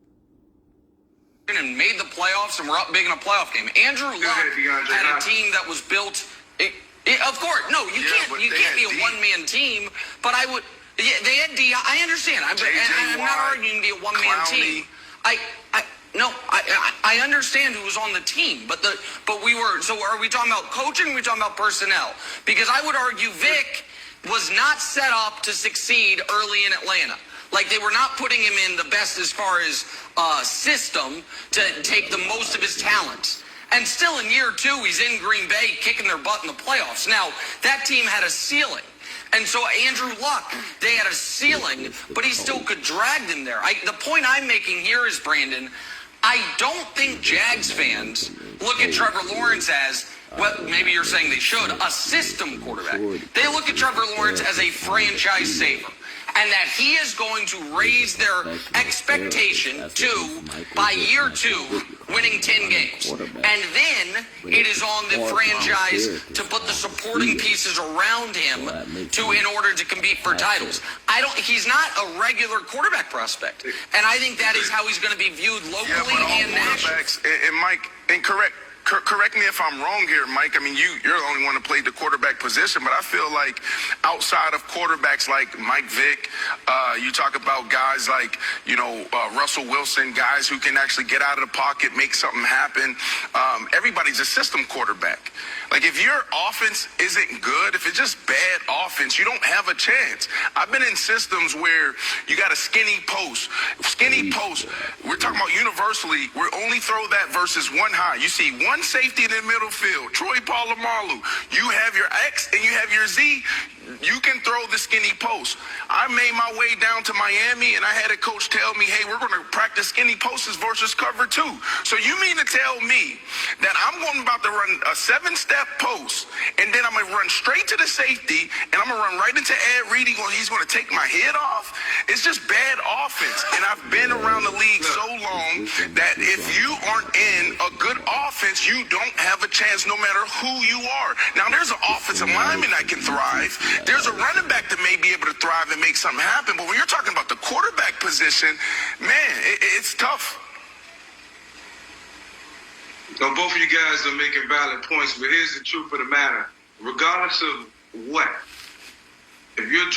And made the playoffs, and we're up big in a playoff game. Andrew Luck had a team that was built. Of course, no, you can't be a one-man team. But I would. Yeah, they had D. I understand. I'm not arguing to be a one-man team. I understand who was on the team, but we were. So are we talking about coaching? Or are we talking about personnel? Because I would argue Vic was not set up to succeed early in Atlanta. Like, they were not putting him in the best as far as system to take the most of his talents. And still in year 2, he's in Green Bay kicking their butt in the playoffs. Now, that team had a ceiling. And so Andrew Luck, they had a ceiling, but he still could drag them there. The point I'm making here is, Brandon, I don't think Jags fans look at Trevor Lawrence as, well, maybe you're saying they should, a system quarterback. They look at Trevor Lawrence as a franchise saver. And that he is going to raise their expectation to, by year 2, winning 10 games. And then it is on the franchise to put the supporting pieces around him in order to compete for titles. He's not a regular quarterback prospect. And I think that is how he's going to be viewed locally and nationally. And Mike, correct me if I'm wrong here, Mike. I mean, you're the only one to play the quarterback position, but I feel like outside of quarterbacks like Mike Vick, you talk about guys like, Russell Wilson, guys who can actually get out of the pocket, make something happen. Everybody's a system quarterback. Like, if your offense isn't good, if it's just bad offense, you don't have a chance. I've been in systems where you got a skinny post. We're talking about universally, we only throw that versus one high. You see one safety in the middle field, Troy Polamalu. You have your X and you have your Z. You can throw the skinny post. I made my way down to Miami, and I had a coach tell me, hey, we're going to practice skinny posts versus cover 2. So you mean to tell me that I'm about to run a 7-step post, and then I'm going to run straight to the safety, and I'm going to run right into Ed Reed, he's going to take my head off? It's just bad offense. And I've been around the league so long that if you aren't in a good offense, you don't have a chance no matter who you are. Now, there's an offensive lineman that can thrive. There's a running back that may be able to thrive and make something happen. But when you're talking about the quarterback position, man, it's tough. Now, both of you guys are making valid points, but here's the truth of the matter. Regardless of what, if you're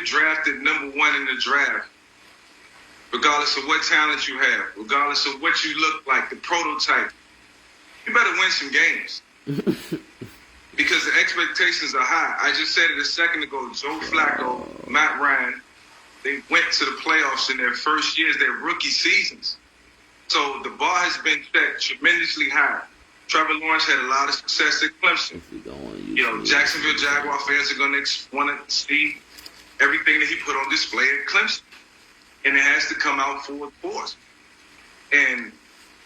drafted number 1 in the draft, regardless of what talent you have, regardless of what you look like, the prototype, you better win some games. Because the expectations are high. I just said it a second ago. Joe Flacco, Matt Ryan, they went to the playoffs in their first years, their rookie seasons. So the bar has been set tremendously high. Trevor Lawrence had a lot of success at Clemson. Jacksonville Jaguar fans are going to want to see everything that he put on display at Clemson. And it has to come out full force. And,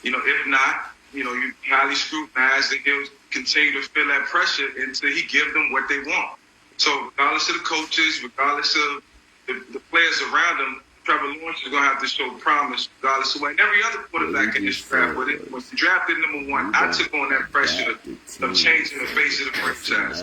if not, you highly scrutinize and he'll continue to feel that pressure until he give them what they want. So regardless of the coaches, regardless of the players around him, Trevor Lawrence is going to have to show promise regardless of what. And every other quarterback in this draft, when he drafted number 1, I took on that pressure of changing the face of the franchise,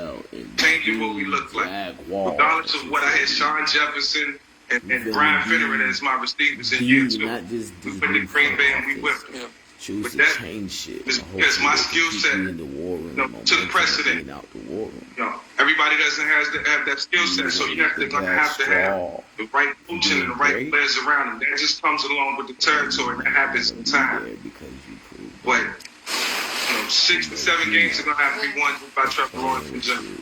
changing what we look like. Regardless of what I had Sean Jefferson and Brian Finneran as my receivers in year 2. We went to Green Bay and we whipped them. But that is because my skill set took precedent. Everybody doesn't have that skill set, so you have to have the right coaching and the right players around them. That just comes along with the territory, and that happens in time. But 6 to 7 games are going to have to be won by Trevor Lawrence in general.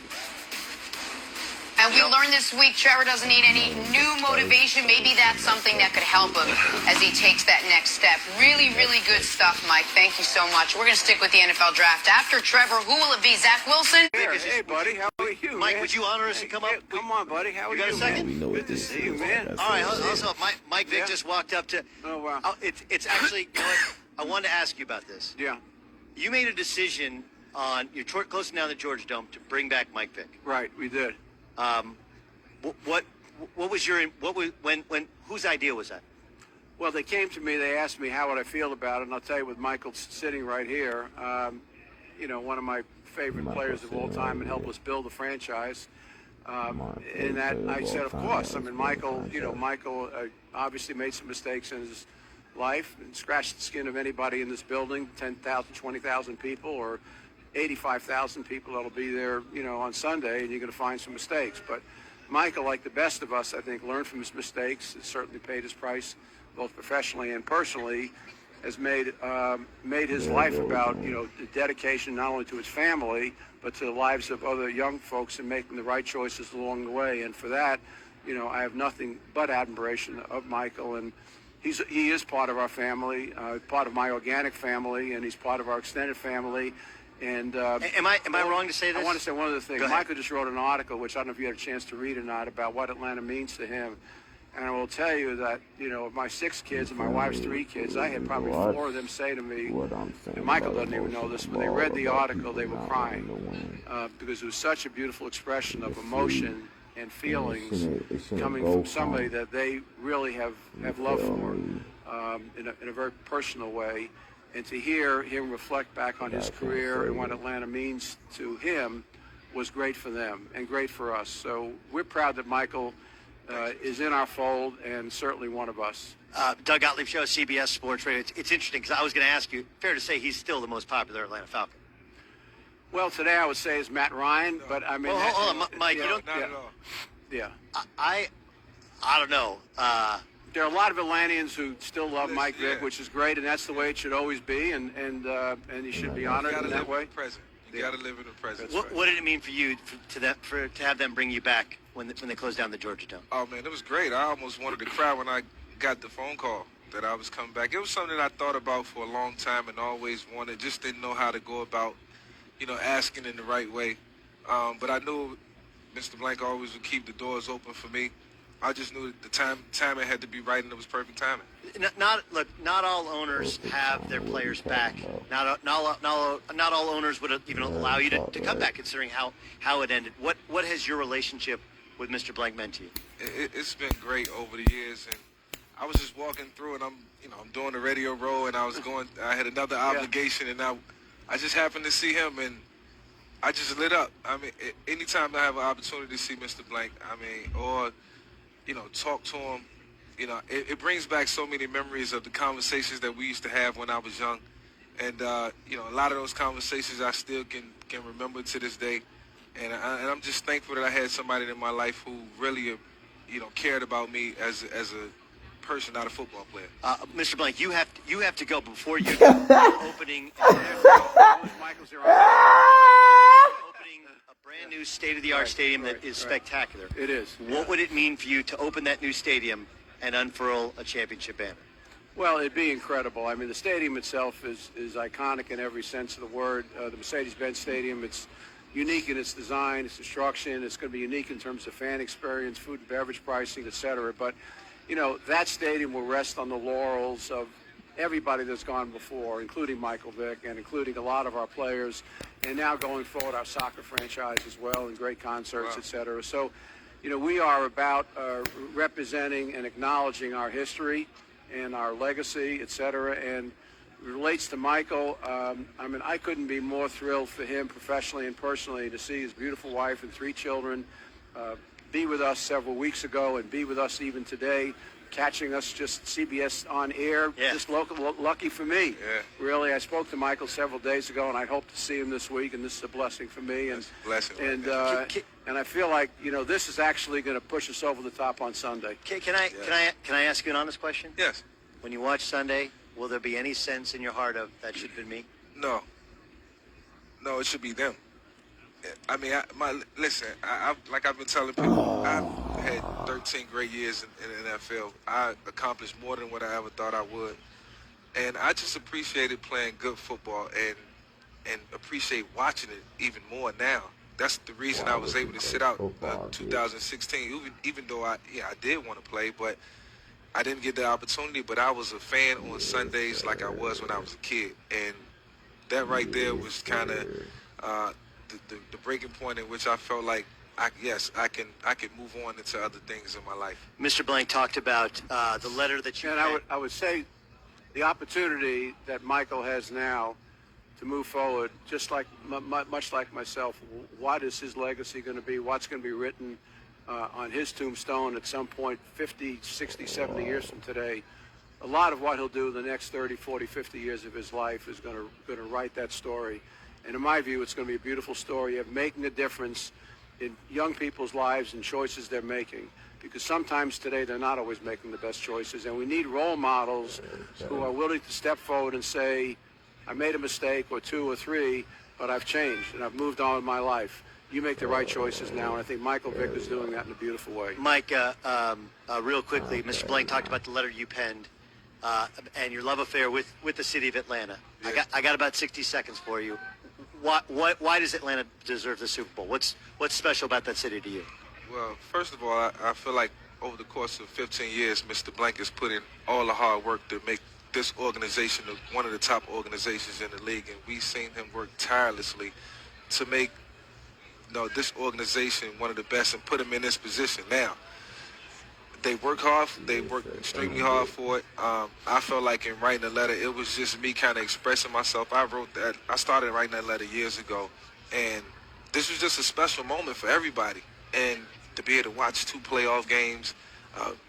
And we learned this week Trevor doesn't need any new motivation. Maybe that's something that could help him as he takes that next step. Really, really good stuff, Mike. Thank you so much. We're going to stick with the NFL draft. After Trevor, who will it be? Zach Wilson? Hey, buddy. How are you? Mike, would you honor us and come up? Come on, buddy. How are you? You got a second? Good to see you, man. All right, what's up? Mike Vick just walked up to... Oh, wow. It's actually... I wanted to ask you about this. Yeah. You made a decision on... You're closing down the Georgia Dome to bring back Mike Vick. Right, we did. What was your whose idea was that? Well, they came to me. They asked me how would I feel about it, and I'll tell you, with Michael sitting right here, one of my favorite players of all time, and helped us build the franchise. In that, I said, of course. I mean, Michael, Michael obviously made some mistakes in his life and scratched the skin of anybody in this building, 10,000, 20,000 people, or 85,000 people that'll be there, on Sunday, and you're going to find some mistakes. But Michael, like the best of us, I think, learned from his mistakes. It certainly paid his price, both professionally and personally. Has made his life about the dedication not only to his family but to the lives of other young folks and making the right choices along the way. And for that, I have nothing but admiration of Michael. And he is part of our family, part of my organic family, and he's part of our extended family. And am I wrong to say this? I want to say one other thing. Michael just wrote an article, which I don't know if you had a chance to read or not, about what Atlanta means to him. And I will tell you that, of my 6 kids and my wife's 3 kids, I had probably 4 of them say to me, and Michael doesn't even know this, when they read the article, they were crying because it was such a beautiful expression of emotion and feelings coming from somebody that they really have love for in a very personal way. And to hear him reflect back on his career and what Atlanta means to him was great for them and great for us. So we're proud that Michael is in our fold and certainly one of us. Doug Gottlieb Show, CBS Sports Radio. It's interesting because I was going to ask you, fair to say he's still the most popular Atlanta Falcon? Well, today I would say is Matt Ryan, but I mean... Well, hold on, Mike, you don't... Not at all. Yeah. I don't know. There are a lot of Atlanteans who still love Mike Vick, which is great, and that's the way it should always be, and he should be honored in that way. You got to live in the present. What did it mean for you to have them bring you back when they closed down the Georgia Dome? Oh, man, it was great. I almost wanted to cry when I got the phone call that I was coming back. It was something I thought about for a long time and always wanted, just didn't know how to go about, asking in the right way. But I knew Mr. Blank always would keep the doors open for me. I just knew the timing had to be right, and it was perfect timing. Not all owners have their players back. Not all owners would even allow you to come back, considering how it ended. What has your relationship with Mr. Blank meant to you? It's been great over the years, and I was just walking through, and I'm doing the radio row, and I had another obligation, and I just happened to see him, and I just lit up. I mean, anytime I have an opportunity to see Mr. Blank, or talk to him, it brings back so many memories of the conversations that we used to have when I was young. And, a lot of those conversations I still can remember to this day. And I'm just thankful that I had somebody in my life who really, cared about me as a person, not a football player. Mr. Blank, you have to go before you opening a brand new state-of-the-art stadium that is spectacular. It is. What would it mean for you to open that new stadium and unfurl a championship banner? Well, it'd be incredible. I mean, the stadium itself is iconic in every sense of the word. The Mercedes-Benz Stadium, it's unique in its design, its construction. It's going to be unique in terms of fan experience, food and beverage pricing, et cetera. But, that stadium will rest on the laurels of everybody that's gone before, including Michael Vick and including a lot of our players, and now going forward, our soccer franchise as well, and great concerts, et cetera. So, we are about representing and acknowledging our history and our legacy, et cetera. And it relates to Michael. I couldn't be more thrilled for him professionally and personally to see his beautiful wife and 3 children be with us several weeks ago and be with us even today, catching us just CBS on air. Yeah. Just lucky for me. Yeah. Really, I spoke to Michael several days ago, and I hope to see him this week, and this is a blessing for me. And blessing. And I feel like this is actually going to push us over the top on Sunday. Can I ask you an honest question? Yes. When you watch Sunday, will there be any sense in your heart of that should have been me? No, it should be them. Listen, like I've been telling people, I've had 13 great years in the NFL. I accomplished more than what I ever thought I would. And I just appreciated playing good football and appreciate watching it even more now. That's the reason I was able to sit out 2016, even though I did want to play, but I didn't get the opportunity. But I was a fan on Sundays like I was when I was a kid. And that right there was kind of the breaking point in which I felt like, I can move on into other things in my life. Mr. Blank talked about the letter that you and I would say the opportunity that Michael has now to move forward, just like much like myself. What is his legacy going to be? What's going to be written on his tombstone at some point 50, 60, 70 years from today? A lot of what he'll do the next 30, 40, 50 years of his life is going to write that story. And in my view, it's going to be a beautiful story of making a difference in young people's lives and choices they're making. Because sometimes today they're not always making the best choices. And we need role models who are willing to step forward and say, I made a mistake or two or three, but I've changed and I've moved on with my life. You make the right choices now, and I think Michael Vick is doing that in a beautiful way. Mike, real quickly, Mr. Blank talked about the letter you penned and your love affair with the city of Atlanta. Yeah. I got about 60 seconds for you. Why does Atlanta deserve the Super Bowl? What's special about that city to you? Well, first of all, I feel like over the course of 15 years, Mr. Blank has put in all the hard work to make this organization one of the top organizations in the league, and we've seen him work tirelessly to make this organization one of the best and put him in this position. Now, they work hard. They work extremely hard for it. I felt like in writing the letter, it was just me kind of expressing myself. I started writing that letter years ago, and this was just a special moment for everybody. And to be able to watch 2 playoff games,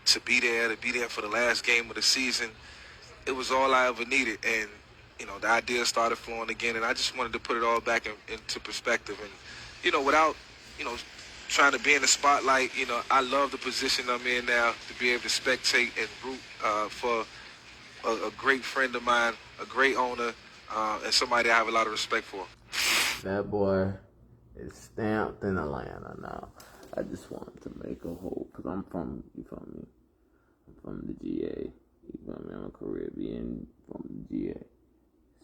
to be there for the last game of the season, it was all I ever needed. And, the ideas started flowing again, and I just wanted to put it all back into perspective. And, without, trying to be in the spotlight, I love the position I'm in now to be able to spectate and root for a great friend of mine, a great owner, and somebody I have a lot of respect for. That boy is stamped in Atlanta now. I just wanted to make a whole, because I'm from, you feel me? I'm from the GA. You feel me? I'm a Caribbean from the GA.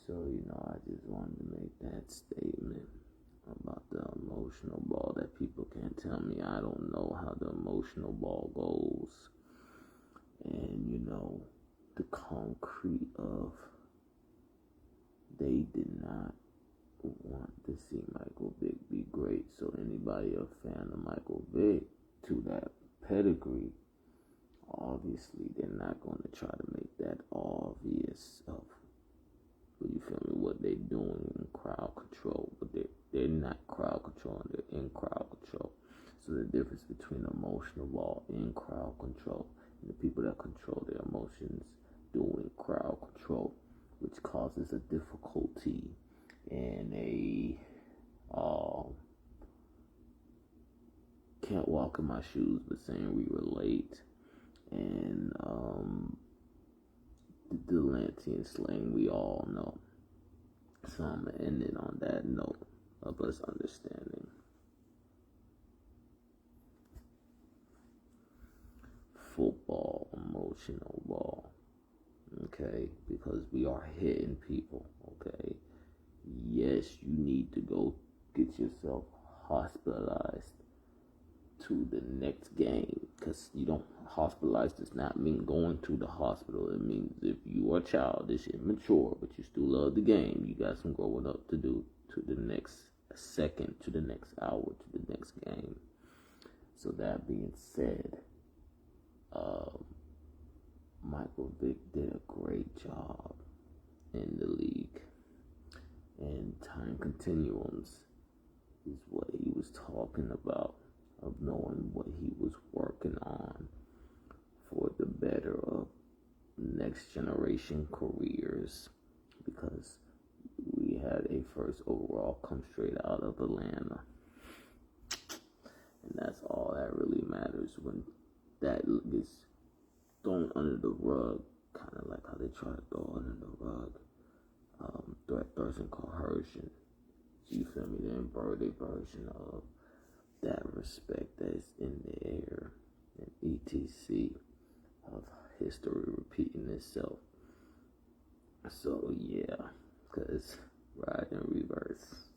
So, I just wanted to make that statement about the emotional ball that people can't tell me I don't know how the emotional ball goes. And, the concrete of they did not want to see Michael Vick be great. So anybody a fan of Michael Vick to that pedigree, obviously they're not going to try to make that obvious of, you feel me, what they're doing in crowd control. But they're not crowd controlling, they're in crowd control. So the difference between emotional ball and crowd control, and the people that control their emotions doing crowd control, which causes a difficulty and a can't walk in my shoes, but saying we relate, and the Delantian slang we all know. So I'm gonna end it on that note of us understanding. Football, emotional ball, okay? Because we are hitting people, okay? Yes, you need to go get yourself hospitalized to the next game, because hospitalized does not mean going to the hospital. It means if you are childish, immature, but you still love the game, you got some growing up to do to the next second, to the next hour, to the next game. So that being said, Michael Vick did a great job in the league, and time continuums is what he was talking about, of knowing what he was working on for the better of next generation careers, because we had a first overall come straight out of Atlanta, and that's all that really matters. When that gets thrown under the rug, kind of like how they try to throw under the rug, threats and coercion, you feel me, the inverted version of that respect that is in the air, and etc. of history repeating itself. So yeah, because ride in reverse.